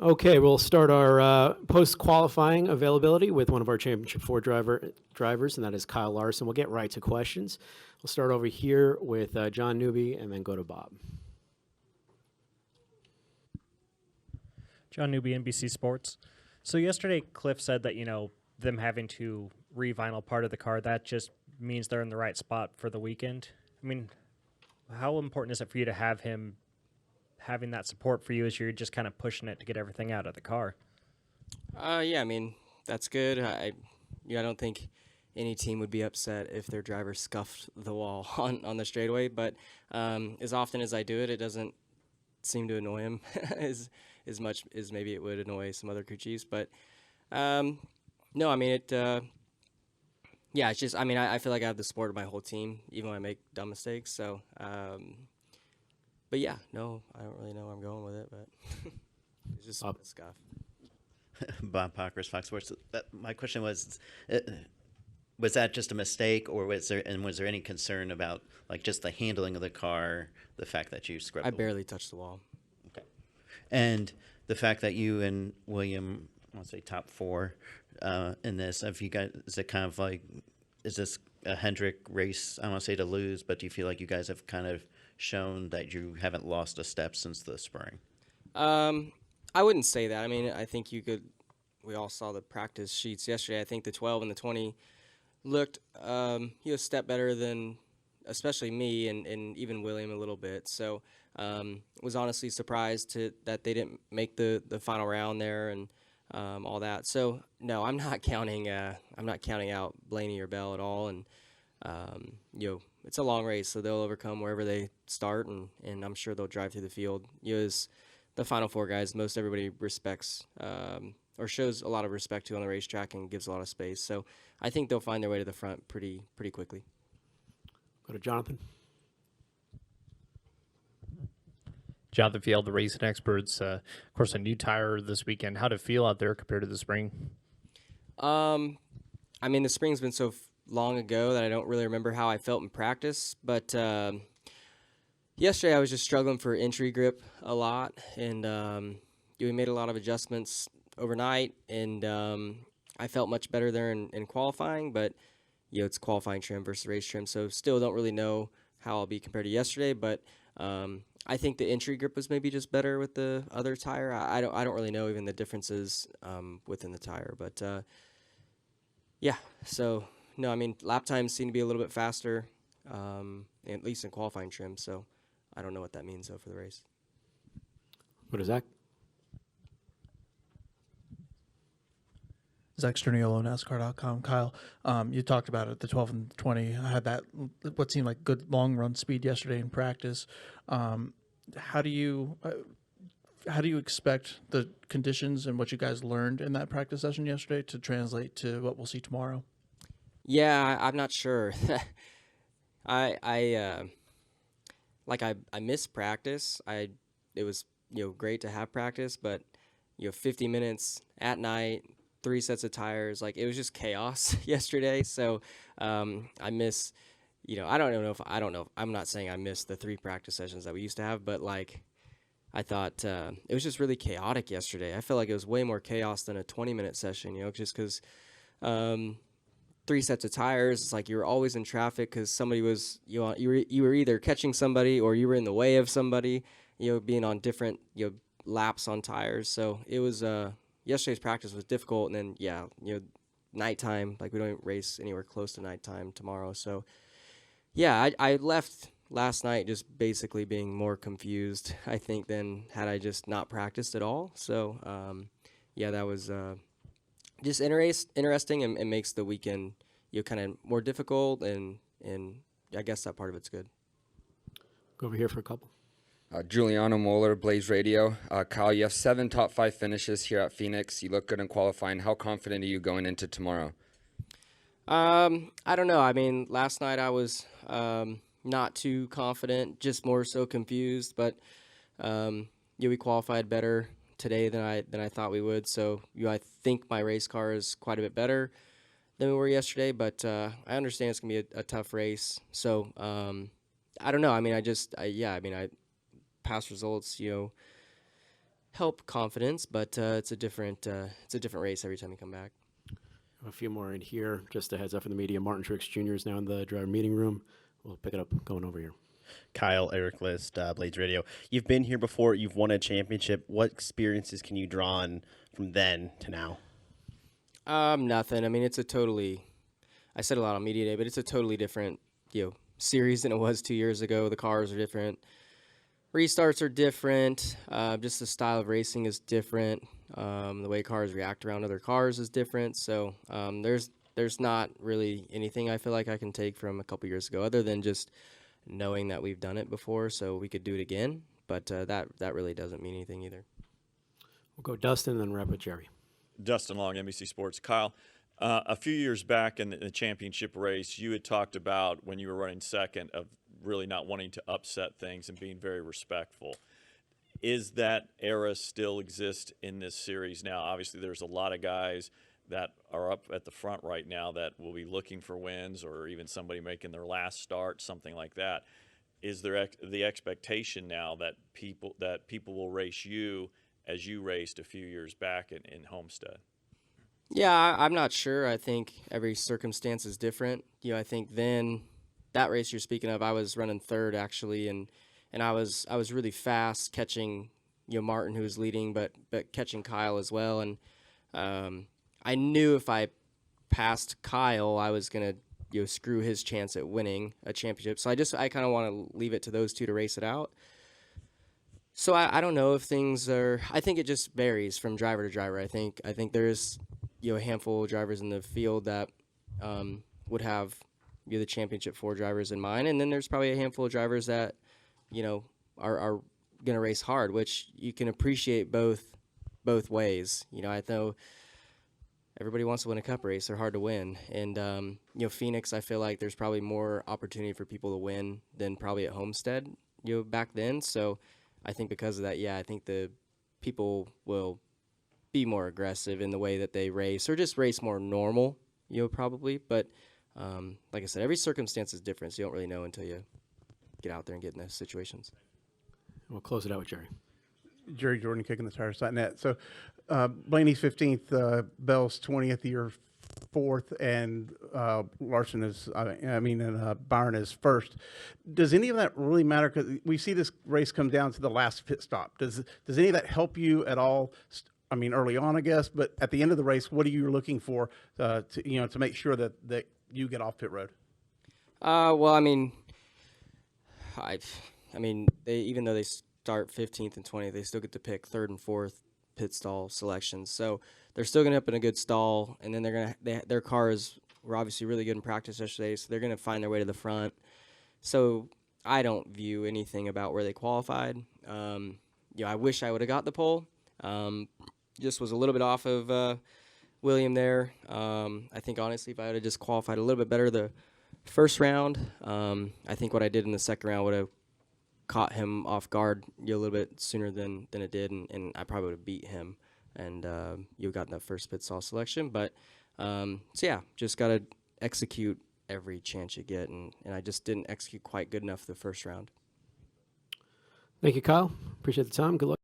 Okay, we'll start our post-qualifying availability with one of our Championship 4 drivers, and that is Kyle Larson. We'll get right to questions. We'll start over here with John Newby and then go to Bob. John Newby, NBC Sports. So yesterday, Cliff said that, them having to re-vinyl part of the car, that just means they're in the right spot for the weekend. I mean, how important is it for you to have him having that support for you as you're just kind of pushing it to get everything out of the car? Yeah, I mean, that's good. I don't think any team would be upset if their driver scuffed the wall on the straightaway, but as often as I do it, it doesn't seem to annoy him as much as maybe it would annoy some other crew chiefs. But no, I mean, it's just, I feel like I have the support of my whole team, even when I make dumb mistakes. So, but yeah, no, I don't really know where I'm going with it, but it's just a scuff. Bob Pockers, Fox Sports. My question was that just a mistake, or was there any concern about just the handling of the car, the fact that you scrubbed? I barely touched the wall. Okay, and the fact that you and William, I want to say top 4 in this. Have you guys? Is it kind of is this a Hendrick race? I don't want to say to lose, but do you feel like you guys have kind of shown that you haven't lost a step since the spring? I wouldn't say that. I mean, I think we all saw the practice sheets yesterday. I think the 12 and the 20 looked a step better than especially me and even William a little bit. So was honestly surprised that they didn't make the final round there and all that. So no, I'm not counting out Blaney or Bell at all. And it's a long race, so they'll overcome wherever they start, and I'm sure they'll drive through the field. As the Final 4 guys, most everybody respects or shows a lot of respect to on the racetrack and gives a lot of space. So I think they'll find their way to the front pretty quickly. Go to Jonathan. Jonathan Field, the racing experts. Of course, a new tire this weekend. How'd it feel out there compared to the spring? The spring's been so long ago that I don't really remember how I felt in practice, but yesterday I was just struggling for entry grip a lot, and we made a lot of adjustments overnight, and I felt much better there in qualifying, but it's qualifying trim versus race trim, so still don't really know how I'll be compared to yesterday, but I think the entry grip was maybe just better with the other tire. I don't really know even the differences within the tire, but yeah, so no, lap times seem to be a little bit faster, at least in qualifying trim, so I don't know what that means, though, for the race. What is that? Zach Sterniolo, NASCAR.com. Kyle, you talked about it, the 12 and 20. I had that, what seemed like good long run speed yesterday in practice. How do you expect the conditions and what you guys learned in that practice session yesterday to translate to what we'll see tomorrow? Yeah, I'm not sure. I missed practice. It was great to have practice, but 50 minutes at night, 3 sets of tires, it was just chaos yesterday. So I miss, I don't know. I'm not saying I missed the 3 practice sessions that we used to have, but I thought it was just really chaotic yesterday. I felt like it was way more chaos than a 20-minute session, just because 3 sets of tires. It's like you were always in traffic because somebody was you were either catching somebody or you were in the way of somebody. Being on different laps on tires. So it was yesterday's practice was difficult, and then nighttime. We don't race anywhere close to nighttime tomorrow. So yeah, I left last night just basically being more confused, I think, than had I just not practiced at all. So that was just interesting and makes the weekend kind of more difficult, and I guess that part of it's good. Go over here for a couple. Giuliano Moeller, Blaze Radio. Kyle, you have 7 top 5 finishes here at Phoenix. You look good in qualifying. How confident are you going into tomorrow? I don't know. Last night I was not too confident, just more so confused. But we qualified better today than I thought we would. So I think my race car is quite a bit better than we were yesterday. But I understand it's gonna be a tough race. So I don't know. past results, help confidence, but it's a different race every time you come back. A few more in here. Just a heads up for the media. Martin Truex Jr. is now in the driver meeting room. We'll pick it up going over here. Kyle, Eric List, Blades Radio. You've been here before. You've won a championship. What experiences can you draw on from then to now? Nothing. I mean, I said a lot on media day, but it's a totally different, series than it was 2 years ago. The cars are different. Restarts are different. Just the style of racing is different. The way cars react around other cars is different. So there's not really anything I feel like I can take from a couple years ago, other than just knowing that we've done it before, so we could do it again. But that really doesn't mean anything either. We'll go Dustin and then wrap with Jerry. Dustin Long, NBC Sports. Kyle, a few years back in the championship race, you had talked about when you were running second of really not wanting to upset things and being very respectful. Is that era still exist in this series now? Obviously, there's a lot of guys that are up at the front right now that will be looking for wins, or even somebody making their last start, something like that. Is there the expectation now that people will race you as you raced a few years back in Homestead? Yeah, I'm not sure. I think every circumstance is different. I think then that race you're speaking of, I was running third actually, and I was really fast catching Martin, who was leading, but catching Kyle as well. And I knew if I passed Kyle, I was gonna screw his chance at winning a championship. So I kind of want to leave it to those two to race it out. So I don't know if things are. I think it just varies from driver to driver. I think there's a handful of drivers in the field that would have the championship 4 drivers in mind, and then there's probably a handful of drivers that are going to race hard, which you can appreciate both ways. I know everybody wants to win a cup race; they're hard to win, and Phoenix, I feel like there's probably more opportunity for people to win than probably at Homestead back then. So I think because of that, I think the people will be more aggressive in the way that they race, or just race more normal, probably. But like I said, every circumstance is different, so you don't really know until you get out there and get in those situations. We'll close it out with Jerry. Jerry Jordan, kicking the tires.net. So Blaney's 15th, Bell's 20th, you're 4th, and Larson is, and Byron is 1st. Does any of that really matter? Because we see this race come down to the last pit stop. Does any of that help you at all? Early on, I guess, but at the end of the race, what are you looking for to make sure that you get off pit road? They, even though they start 15th and 20th, they still get to pick 3rd and 4th pit stall selections. So they're still going to up in a good stall, and then their cars were obviously really good in practice yesterday, so they're going to find their way to the front. So I don't view anything about where they qualified. I wish I would have got the pole. Just was a little bit off of William there. I think, honestly, if I would have just qualified a little bit better the first round, I think what I did in the second round would have caught him off guard a little bit sooner than it did, and I probably would have beat him and gotten that first pit stall selection. But, just got to execute every chance you get, and I just didn't execute quite good enough the first round. Thank you, Kyle. Appreciate the time. Good luck.